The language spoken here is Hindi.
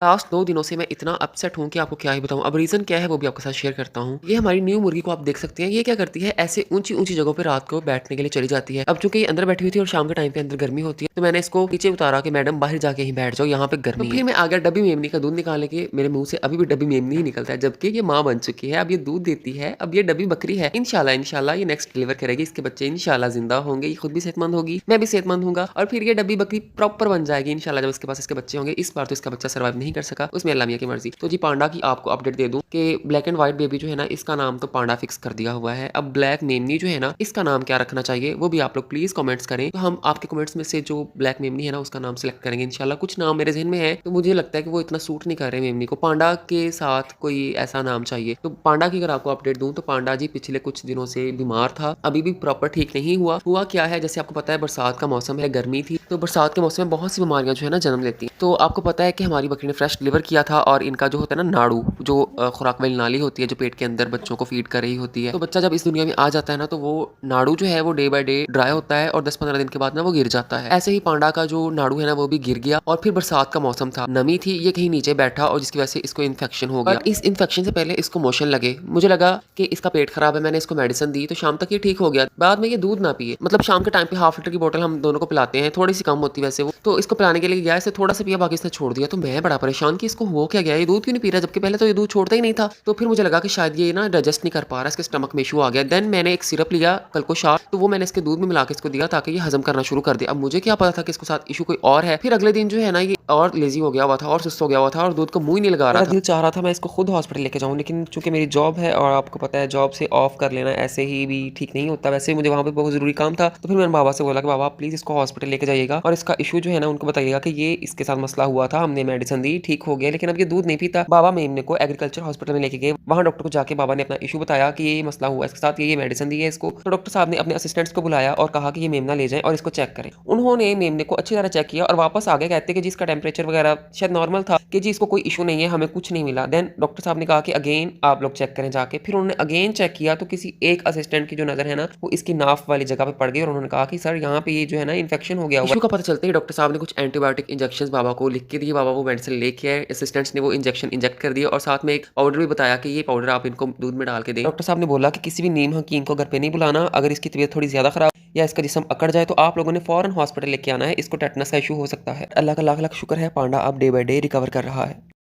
लास्ट 2 दिनों से मैं इतना अपसेट हूँ कि आपको क्या ही बताऊँ। अब रीज़न क्या है वो भी आपके साथ शेयर करता हूँ। ये हमारी न्यू मुर्गी को आप देख सकते हैं, ये क्या करती है ऐसे ऊँची-ऊँची जगहों पे रात को बैठने के लिए चली जाती है। अब चूँकि ये अंदर बैठी हुई थी और शाम के टाइम पे अंदर गर्मी होती है, तो मैंने इसको नीचे उतारा कि मैडम बाहर जाके ही बैठ जाओ, यहाँ पे गर्मी है। तो फिर मैं आ गया डब्बी मेमनी का दूध निकालने के, मेरे मुँह से अभी भी डब्बी मेमनी ही निकलता है, जबकि ये माँ बन चुकी है, अब ये दूध देती है, अब ये डब्बी बकरी है। इंशाल्लाह ये नेक्स्ट डिलीवर करेगी, इसके बच्चे इंशाल्लाह ज़िंदा होंगे, ये खुद भी सेहतमंद होगी, मैं भी सेहतमंद हूँगा और फिर ये डब्बी बकरी प्रॉपर बन जाएगी इंशाल्लाह जब इसके पास इसके बच्चे होंगे। इस बार तो इसका बच्चा सर्वाइव नहीं कर सका, उसमें अल्लाह मियाँ की मर्ज़ी। तो जी पांडा की आपको अपडेट दे दूँ कि ब्लैक एंड व्हाइट बेबी जो है ना, इसका नाम तो पांडा फिक्स कर दिया हुआ है। अब ब्लैक मेमनी जो है ना, इसका नाम क्या रखना चाहिए वो भी आप लोग प्लीज़ कमेंट्स करें। तो हम आपके कमेंट्स में से जो ब्लैक मेमनी है ना, उसका नाम सेलेक्ट करेंगे इंशाल्लाह। कुछ नाम मेरे ज़हन में है, तो मुझे लगता है कि वो इतना सूट नहीं कर रहे मेमनी को। पांडा के साथ कोई ऐसा नाम चाहिए। तो पांडा की अगर आपको अपडेट दूँ, तो पांडा जी पिछले कुछ दिनों से बीमार था, अभी भी प्रॉपर ठीक नहीं हुआ। हुआ क्या है, जैसे आपको पता है बरसात का मौसम है, गर्मी थी, तो बरसात के मौसम में बहुत सी बीमारियाँ जो है ना जन्म लेती हैं। तो आपको पता है कि हमारी बकरी ने फ्रेश डिलीवर किया था और इनका जो होता है ना नाड़ू, जो खुराक वाली नाली होती है, जो पेट के अंदर बच्चों को फीड कर रही होती है, तो बच्चा जब इस दुनिया में आ जाता है ना, तो वो नाड़ू जो है वो डे बाय डे ड्राई होता है और 10-15 दिन के बाद ना वो गिर जाता है। ऐसे ही पांडा का जो नाड़ू है ना, वो भी गिर गया और फिर बरसात का मौसम था, नमी थी, ये कहीं नीचे बैठा और जिसकी वजह से इसको इन्फेक्शन हो गया। बट इस इन्फेक्शन से पहले इसको मोशन लगे, मुझे लगा कि इसका पेट खराब है, मैंने इसको मेडिसिन दी, तो शाम तक ये ठीक हो गया। बाद में ये दूध ना पिए, मतलब शाम के टाइम पे हाफ लीटर की बोतल हम दोनों को पिलाते हैं, थोड़ी सी कम होती है वैसे वो, तो इसको पिलाने के लिए गया, इससे थोड़ा सा पिया, बाकी इसने छोड़ दिया। तो मैं बड़ा परेशान कि इसको हो क्या गया, ये दूध क्यों नहीं पी रहा, जबकि पहले तो ये दूध छोड़ता ही नहीं था। तो फिर मुझे लगा कि शायद ये ना डाइजेस्ट नहीं कर पा रहा, इसके स्टमक में इशू आ गया। देन मैंने एक सिरप लिया कलकोशार, तो वो मैंने इसके दूध में मिला के इसको दिया ताकि ये हजम करना शुरू कर दे। अब मुझे क्या पता था कि इसके साथ इशू कोई और है। फिर अगले दिन जो है ना, ये और लेजी हो गया हुआ था और सुस्त हो गया हुआ था और दूध को मुंह ही नहीं लगा रहा था। दिल चाह रहा था मैं इसको खुद हॉस्पिटल लेके जाऊं, लेकिन चूंकि मेरी जॉब है और आपको पता है जॉब से ऑफ कर लेना ऐसे ही भी ठीक नहीं होता। वैसे मुझे वहाँ पे बहुत जरूरी काम था, तो फिर मैंने बाबा से बोला कि बाबा प्लीज इसको हॉस्पिटल लेके जाइएगा और इसका इशू जो है ना उनको बताइएगा कि ये इसके साथ मसला हुआ था, हमने मेडिसिन दी, ठीक हो गया, लेकिन अब ये दूध नहीं पीता। बाबा मेमने को एग्रीकल्चर हॉस्पिटल में लेके गए, वहाँ डॉक्टर को जाके बाबा ने अपना इशू बताया कि ये मसला हुआ इसके साथ, ये मेडिसिन दी है इसको। तो डॉक्टर साहब ने अपने असिस्टेंट्स को बुलाया और कहा कि ये मेमना ले जाएं और इसको चेक करें। उन्होंने मेमने को अच्छी तरह चेक किया और वापस आ गए, कहते कि जिसका टेम्परेचर वगैरह शायद नॉर्मल था, कि जी इसको कोई इशू नहीं है, हमें कुछ नहीं मिला। देन डॉक्टर साहब ने कहा कि अगेन आप लोग चेक करें जाके। फिर उन्होंने अगेन चेक किया, तो किसी एक असिस्टेंट की जो नजर है ना, वो इसकी नाफ वाली जगह पे पड़ गई और उन्होंने कहा कि सर यहाँ पे ये जो है ना इन्फेक्शन हो गया हुआ। इशू का पता चलते ही डॉक्टर साहब ने कुछ एंटीबायोटिक इंजेक्शन बाबा को लिख के दिए, बाबा वो मेडिसिन लेके आए, असिस्टेंट्स ने वो इंजेक्शन इंजेक्ट कर दिया और साथ में एक पाउडर भी बताया कि ये पाउडर आप इनको दूध में डाल के दें। डॉक्टर साहब ने बोला कि किसी भी नीम हकीम को घर पे नहीं बुलाना, अगर इसकी तबीयत थोड़ी ज्यादा खराब या इसका जिस्म अकड़ जाए तो आप लोगों ने फौरन हॉस्पिटल लेके आना है, इसको टेटनस का इशू हो सकता है। अल्लाह का लाख लाख शुक्र है, पांडा अब डे बाय डे रिकवर कर रहा है।